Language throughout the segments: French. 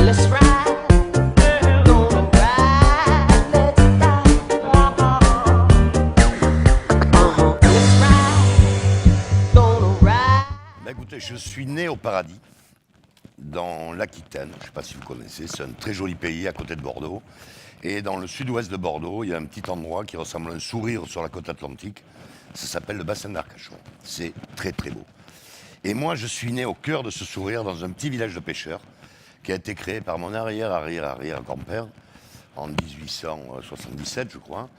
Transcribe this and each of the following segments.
let's ride. Gonna ride, let's ride. Let's ride. Gonna ride. Bah écoutez, je suis né au Paradis, dans l'Aquitaine. Je ne sais pas si vous connaissez, c'est un très joli pays à côté de Bordeaux. Et dans le sud-ouest de Bordeaux, il y a un petit endroit qui ressemble à un sourire sur la côte atlantique. Ça s'appelle le bassin d'Arcachon. C'est très très beau. Et moi, je suis né au cœur de ce sourire dans un petit village de pêcheurs qui a été créé par mon arrière-arrière-arrière-grand-père en 1877, je crois.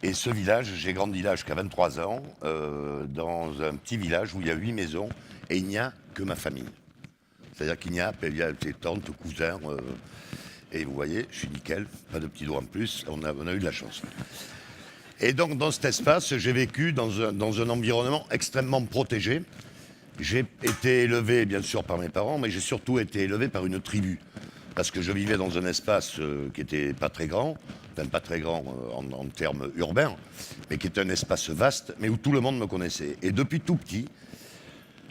Et ce village, j'ai grandi là jusqu'à 23 ans, dans un petit village où il y a 8 maisons et il n'y a que ma famille. C'est-à-dire qu'il y a tes tantes, cousins, et vous voyez, je suis nickel, pas de petits doigts en plus, on a eu de la chance. Et donc dans cet espace, j'ai vécu dans un environnement extrêmement protégé. J'ai été élevé bien sûr par mes parents, mais j'ai surtout été élevé par une tribu. Parce que je vivais dans un espace qui était pas très grand, enfin pas très grand en termes urbains, mais qui était un espace vaste, mais où tout le monde me connaissait. Et depuis tout petit,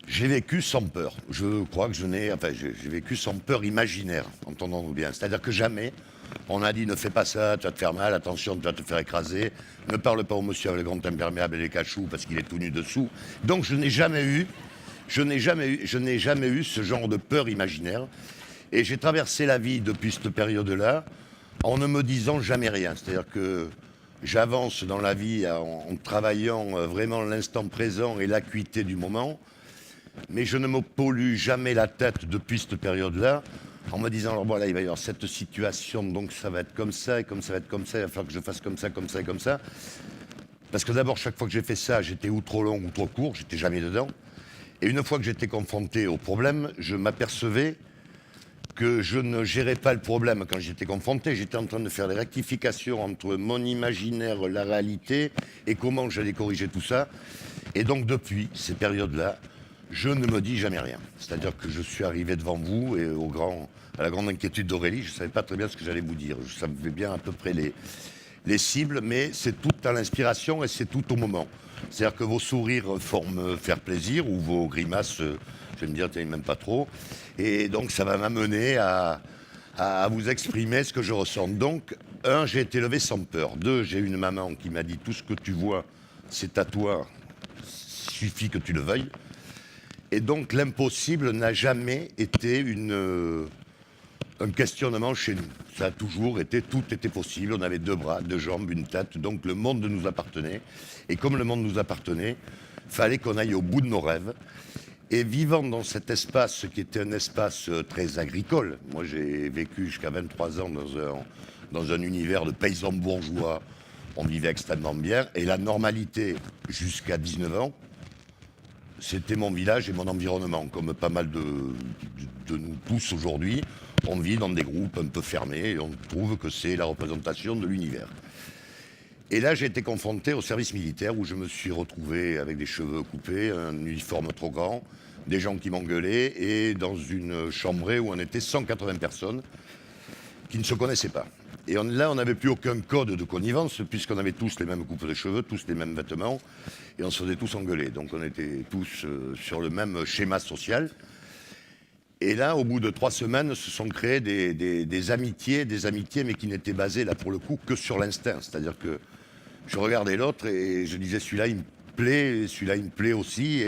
j'ai vécu sans peur. Je crois que j'ai vécu sans peur imaginaire, entendons-nous bien. C'est-à-dire que jamais on a dit ne fais pas ça, tu vas te faire mal, attention, tu vas te faire écraser, ne parle pas au monsieur avec le grand imperméable et les cachous parce qu'il est tout nu dessous. Donc je n'ai jamais eu ce genre de peur imaginaire. Et j'ai traversé la vie depuis cette période-là en ne me disant jamais rien. C'est-à-dire que j'avance dans la vie en travaillant vraiment l'instant présent et l'acuité du moment. Mais je ne me pollue jamais la tête depuis cette période-là en me disant, alors voilà, il va y avoir cette situation, donc ça va être comme ça, et comme ça va être comme ça, il va falloir que je fasse comme ça, comme ça et comme ça. Parce que d'abord, chaque fois que j'ai fait ça, j'étais ou trop long ou trop court, j'étais jamais dedans. Et une fois que j'étais confronté au problème, je m'apercevais que je ne gérais pas le problème quand j'étais confronté. J'étais en train de faire des rectifications entre mon imaginaire, la réalité, et comment j'allais corriger tout ça. Et donc depuis ces périodes-là, je ne me dis jamais rien. C'est-à-dire que je suis arrivé devant vous et à la grande inquiétude d'Aurélie, je ne savais pas très bien ce que j'allais vous dire. Je savais bien à peu près les cibles, mais c'est tout à l'inspiration et c'est tout au moment. C'est-à-dire que vos sourires font me faire plaisir ou vos grimaces, je vais me dire, t'es même pas trop. Et donc ça va m'amener à vous exprimer ce que je ressens. Donc, un, j'ai été élevé sans peur. Deux, j'ai une maman qui m'a dit tout ce que tu vois, c'est à toi, suffit que tu le veuilles. Et donc l'impossible n'a jamais été un questionnement chez nous. Ça a toujours été, tout était possible. On avait 2 bras, 2 jambes, une tête. Donc le monde nous appartenait. Et comme le monde nous appartenait, fallait qu'on aille au bout de nos rêves. Et vivant dans cet espace qui était un espace très agricole, moi j'ai vécu jusqu'à 23 ans dans un univers de paysans bourgeois, on vivait extrêmement bien. Et la normalité jusqu'à 19 ans, c'était mon village et mon environnement, comme pas mal de nous tous aujourd'hui. On vit dans des groupes un peu fermés et on trouve que c'est la représentation de l'univers. Et là, j'ai été confronté au service militaire où je me suis retrouvé avec des cheveux coupés, un uniforme trop grand, des gens qui m'engueulaient et dans une chambrée où on était 180 personnes qui ne se connaissaient pas. Et là, on n'avait plus aucun code de connivence, puisqu'on avait tous les mêmes coupes de cheveux, tous les mêmes vêtements, et on se faisait tous engueuler. Donc on était tous sur le même schéma social. Et là, au bout de 3 semaines, se sont créées des amitiés, mais qui n'étaient basées, là, pour le coup, que sur l'instinct. C'est-à-dire que je regardais l'autre et je disais, celui-là, il me plaît, et celui-là, il me plaît aussi.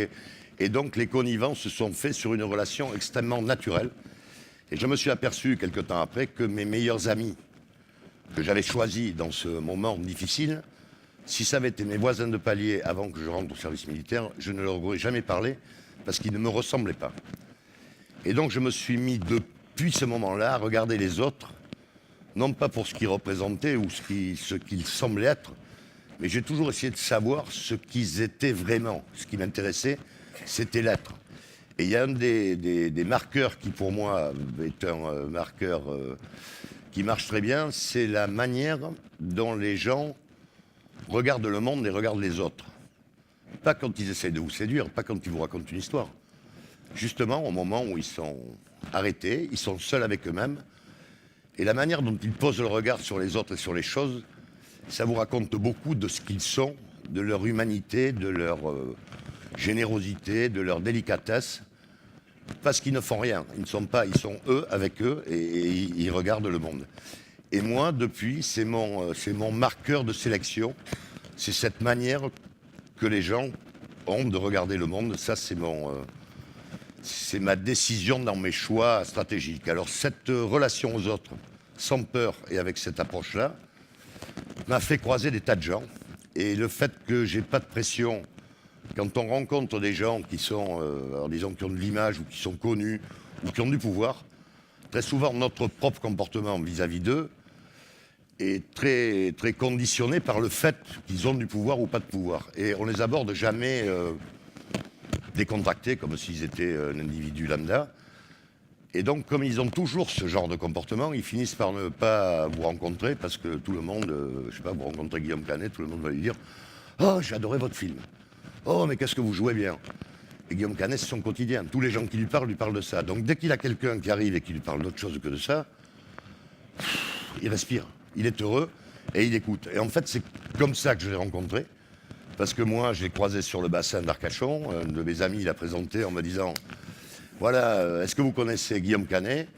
Et donc, les connivences se sont faites sur une relation extrêmement naturelle. Et je me suis aperçu, quelque temps après, que mes meilleurs amis, que j'avais choisi dans ce moment difficile, si ça avait été mes voisins de palier avant que je rentre au service militaire, je ne leur aurais jamais parlé parce qu'ils ne me ressemblaient pas. Et donc je me suis mis depuis ce moment-là à regarder les autres, non pas pour ce qu'ils représentaient ou ce qu'ils semblaient être, mais j'ai toujours essayé de savoir ce qu'ils étaient vraiment. Ce qui m'intéressait, c'était l'être. Et il y a un des marqueurs qui pour moi est un marqueur qui marche très bien, c'est la manière dont les gens regardent le monde et regardent les autres. Pas quand ils essaient de vous séduire, pas quand ils vous racontent une histoire. Justement, au moment où ils sont arrêtés, ils sont seuls avec eux-mêmes, et la manière dont ils posent le regard sur les autres et sur les choses, ça vous raconte beaucoup de ce qu'ils sont, de leur humanité, de leur générosité, de leur délicatesse. parce qu'ils ne font rien. Ils ne sont pas, ils sont eux avec eux et ils regardent le monde. Et moi, depuis, c'est mon marqueur de sélection. C'est cette manière que les gens ont de regarder le monde. Ça, c'est ma décision dans mes choix stratégiques. Alors, cette relation aux autres, sans peur et avec cette approche-là, m'a fait croiser des tas de gens. Et le fait que j'ai pas de pression, quand on rencontre des gens qui sont, alors disons, qui ont de l'image ou qui sont connus ou qui ont du pouvoir, très souvent notre propre comportement vis-à-vis d'eux est très, très conditionné par le fait qu'ils ont du pouvoir ou pas de pouvoir. Et on les aborde jamais décontractés comme s'ils étaient un individu lambda. Et donc, comme ils ont toujours ce genre de comportement, ils finissent par ne pas vous rencontrer parce que tout le monde, je sais pas, vous rencontrez Guillaume Canet, tout le monde va lui dire « Oh, j'ai adoré votre film. Oh, mais qu'est-ce que vous jouez bien !» Et Guillaume Canet, c'est son quotidien. Tous les gens qui lui parlent de ça. Donc, dès qu'il a quelqu'un qui arrive et qui lui parle d'autre chose que de ça, il respire. Il est heureux et il écoute. Et en fait, c'est comme ça que je l'ai rencontré. Parce que moi, je l'ai croisé sur le bassin d'Arcachon. Un de mes amis l'a présenté en me disant « Voilà, est-ce que vous connaissez Guillaume Canet ?»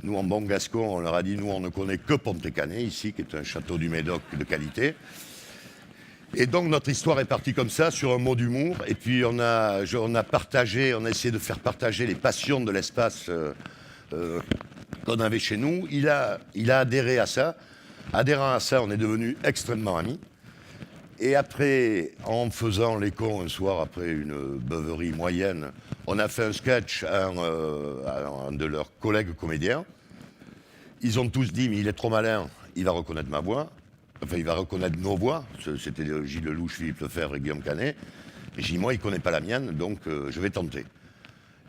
Nous, en bon gascon, on leur a dit « Nous, on ne connaît que Pontet-Canet, ici, qui est un château du Médoc de qualité. » Et donc, notre histoire est partie comme ça, sur un mot d'humour. Et puis, on a partagé, on a essayé de faire partager les passions de l'espace qu'on avait chez nous. Il a adhéré à ça. Adhérant à ça, on est devenus extrêmement amis. Et après, en faisant les cons un soir, après une beuverie moyenne, on a fait un sketch à un de leurs collègues comédiens. Ils ont tous dit, mais il est trop malin, il va reconnaître ma voix. Enfin, il va reconnaître nos voix. C'était Gilles Lelouch, Philippe Lefebvre et Guillaume Canet. Et j'ai dit, moi, il ne connaît pas la mienne, donc je vais tenter.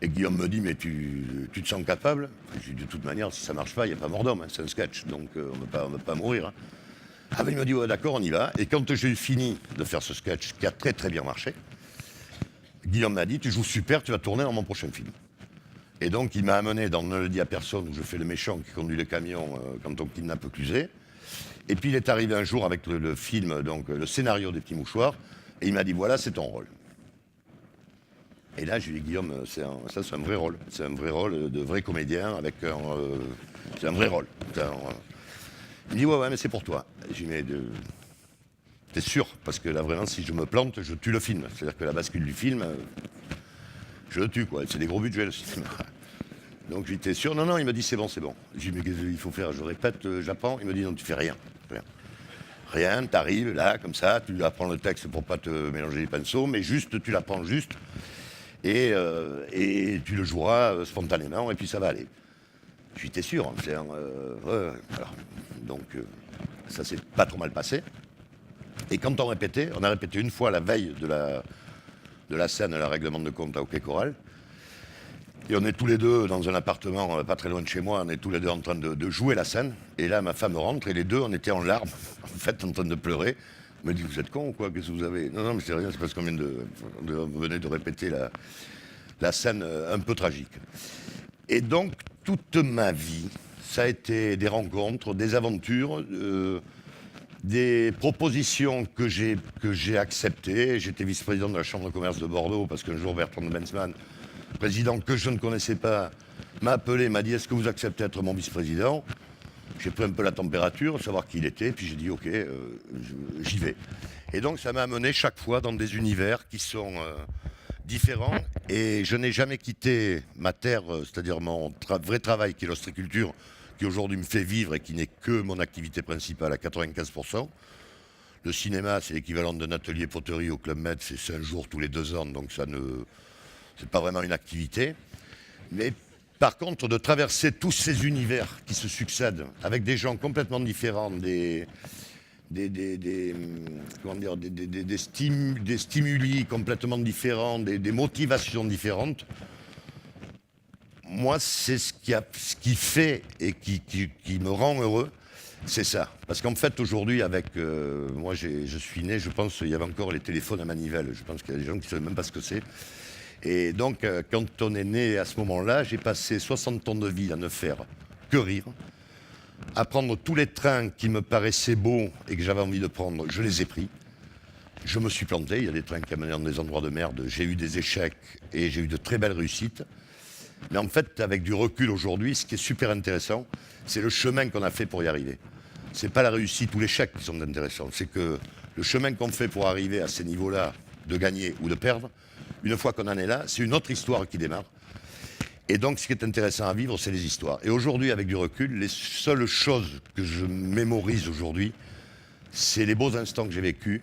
Et Guillaume me dit, mais tu te sens capable? J'ai dit, de toute manière, si ça ne marche pas, il n'y a pas mort d'homme, hein, c'est un sketch, donc on ne va pas mourir. Hein. Ah ben il m'a dit, ouais, d'accord, on y va. Et quand j'ai fini de faire ce sketch, qui a très très bien marché, Guillaume m'a dit, tu joues super, tu vas tourner dans mon prochain film. Et donc il m'a amené dans Ne le dis à personne, où je fais le méchant qui conduit le camion quand on kidnappe Cluzet. Et puis il est arrivé un jour avec le film, donc le scénario des Petits Mouchoirs, et il m'a dit, voilà, c'est ton rôle. Et là, je lui ai dit, Guillaume, ça c'est un vrai rôle. C'est un vrai rôle de vrai comédien, avec c'est un vrai rôle. Il me dit, ouais, mais c'est pour toi. Je lui ai dit, mais t'es sûr? Parce que là, vraiment, si je me plante, je tue le film. C'est-à-dire que la bascule du film, je le tue, quoi. C'est des gros budgets, le cinéma. Donc, j'étais sûr. Non, il m'a dit, c'est bon. Je lui ai dit, mais qu'est-ce qu'il faut faire? Je répète, j'apprends. Il me dit, non, tu fais rien. Rien, t'arrives, là, comme ça, tu apprends le texte pour pas te mélanger les pinceaux, mais juste, tu l'apprends juste. Et tu le joueras spontanément, et puis ça va aller. J'étais sûr. Hein, voilà. Donc, ça s'est pas trop mal passé. Et quand on a répété une fois la veille de la scène à la règlement de compte à Hockey Choral. Et on est tous les deux dans un appartement pas très loin de chez moi, on est tous les deux en train de jouer la scène. Et là, ma femme rentre et les deux, on était en larmes, en fait, en train de pleurer. Elle me dit, vous êtes con ou quoi? Qu'est-ce que vous avez? Non, mais c'est rien, c'est parce qu'on venait de répéter la scène un peu tragique. Et donc, toute ma vie, ça a été des rencontres, des aventures, des propositions que j'ai acceptées. J'étais vice-président de la Chambre de commerce de Bordeaux parce qu'un jour, Bertrand de Bensman, président que je ne connaissais pas, m'a appelé, m'a dit, est-ce que vous acceptez d'être mon vice-président? J'ai pris un peu la température, savoir qui il était, puis j'ai dit, ok, j'y vais. Et donc, ça m'a amené chaque fois dans des univers qui sont différents. Et je n'ai jamais quitté ma terre, c'est-à-dire mon vrai travail, qui est l'ostréiculture, qui aujourd'hui me fait vivre et qui n'est que mon activité principale à 95%. Le cinéma, c'est l'équivalent d'un atelier poterie au Club Med, c'est 5 jours tous les 2 ans, donc c'est pas vraiment une activité. Mais par contre, de traverser tous ces univers qui se succèdent, avec des gens complètement différents, des stimuli complètement différents, des motivations différentes, moi, c'est ce qui fait et qui me rend heureux, c'est ça. Parce qu'en fait, aujourd'hui, moi, je suis né, je pense, il y avait encore les téléphones à manivelle. Je pense qu'il y a des gens qui ne savaient même pas ce que c'est. Et donc, quand on est né à ce moment-là, j'ai passé 60 ans de vie à ne faire que rire, à prendre tous les trains qui me paraissaient beaux et que j'avais envie de prendre, je les ai pris. Je me suis planté, il y a des trains qui amenaient dans des endroits de merde, j'ai eu des échecs et j'ai eu de très belles réussites. Mais en fait, avec du recul aujourd'hui, ce qui est super intéressant, c'est le chemin qu'on a fait pour y arriver. C'est pas la réussite ou l'échec qui sont intéressants, c'est que le chemin qu'on fait pour arriver à ces niveaux-là, de gagner ou de perdre, une fois qu'on en est là, c'est une autre histoire qui démarre. Et donc, ce qui est intéressant à vivre, c'est les histoires. Et aujourd'hui, avec du recul, les seules choses que je mémorise aujourd'hui, c'est les beaux instants que j'ai vécus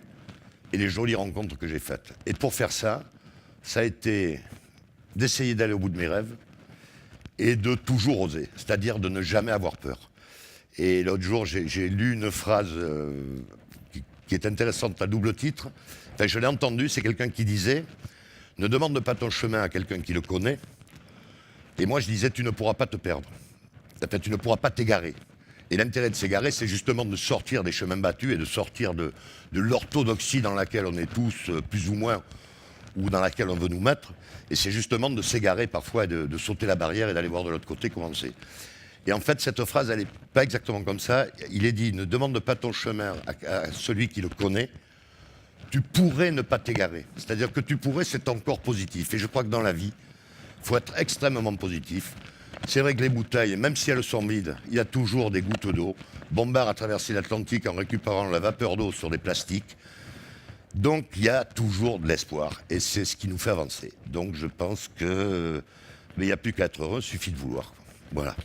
et les jolies rencontres que j'ai faites. Et pour faire ça, ça a été d'essayer d'aller au bout de mes rêves et de toujours oser, c'est-à-dire de ne jamais avoir peur. Et l'autre jour, j'ai lu une phrase qui est intéressante à double titre. Enfin, je l'ai entendue, c'est quelqu'un qui disait « Ne demande pas ton chemin à quelqu'un qui le connaît ». Et moi, je disais « Tu ne pourras pas te perdre. Enfin, tu ne pourras pas t'égarer ». Et l'intérêt de s'égarer, c'est justement de sortir des chemins battus et de sortir de l'orthodoxie dans laquelle on est tous, plus ou moins, ou dans laquelle on veut nous mettre. Et c'est justement de s'égarer parfois et de sauter la barrière et d'aller voir de l'autre côté comment c'est. Et en fait, cette phrase, elle n'est pas exactement comme ça. Il est dit, ne demande pas ton chemin à celui qui le connaît. Tu pourrais ne pas t'égarer. C'est-à-dire que tu pourrais, c'est encore positif. Et je crois que dans la vie, il faut être extrêmement positif. C'est vrai que les bouteilles, même si elles sont vides, il y a toujours des gouttes d'eau. Bombard a traversé l'Atlantique en récupérant la vapeur d'eau sur des plastiques. Donc, il y a toujours de l'espoir. Et c'est ce qui nous fait avancer. Donc, je pense que... Mais il n'y a plus qu'à être heureux, il suffit de vouloir. Voilà.